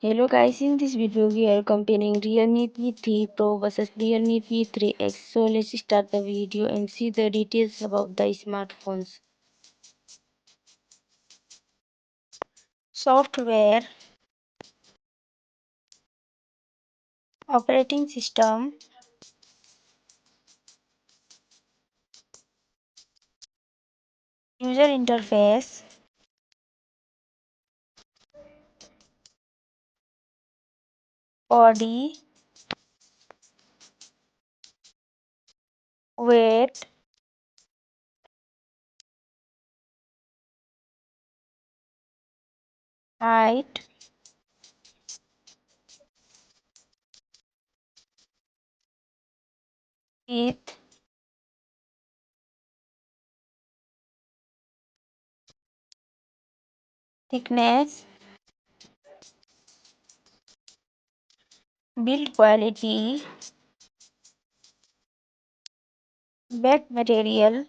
Hello guys, in this video we are comparing Realme P3 Pro versus Realme P3X. So let's start the video and see the details about the smartphones. Software, operating system, user interface, body, weight, height, width, thickness, build quality, back material,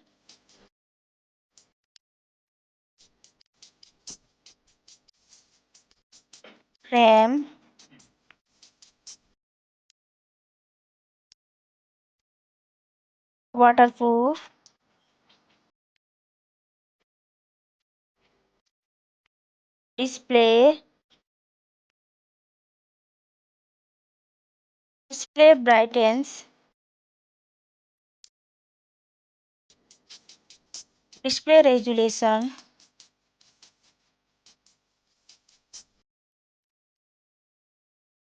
RAM, waterproof, display, display brightens, display resolution,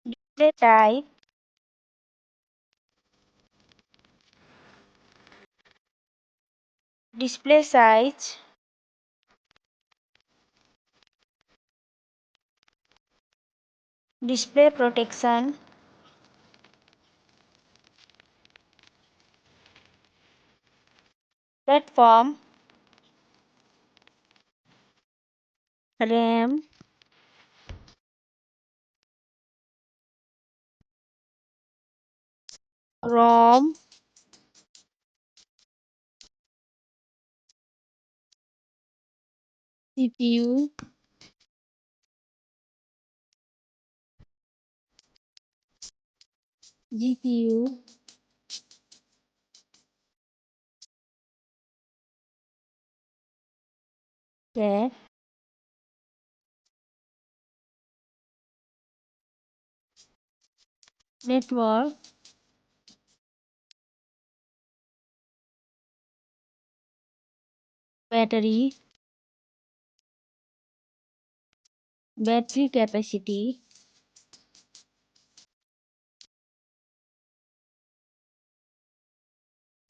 display type, display size, display protection, platform, RAM, ROM, CPU, GPU, RAM, network, battery, battery capacity,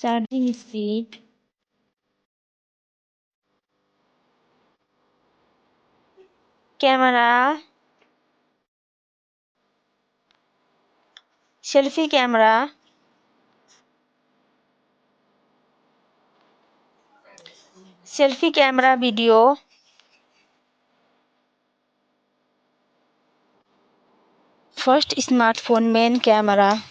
charging speed, camera, selfie camera, selfie camera video, first smartphone main camera,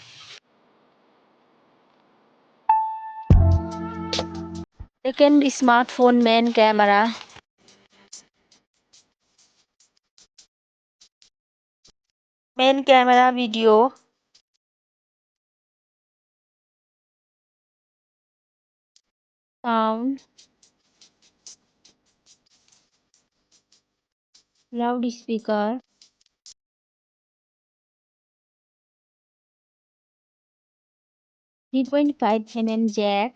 second smartphone main camera, main camera video, sound, loudspeaker, 3.5 mm jack,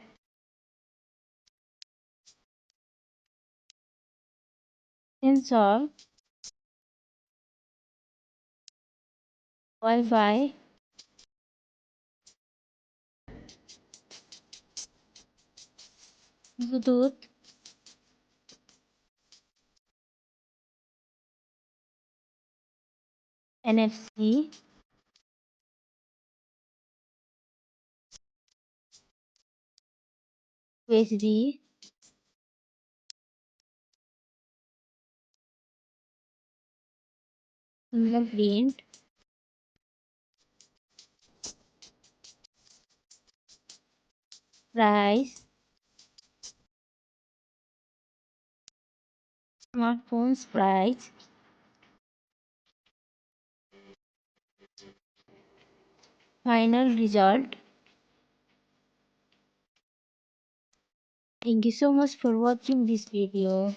sensor, Wi-Fi, Bluetooth, NFC, USB, fingerprint, price, smartphones price, final result. Thank you so much for watching this video.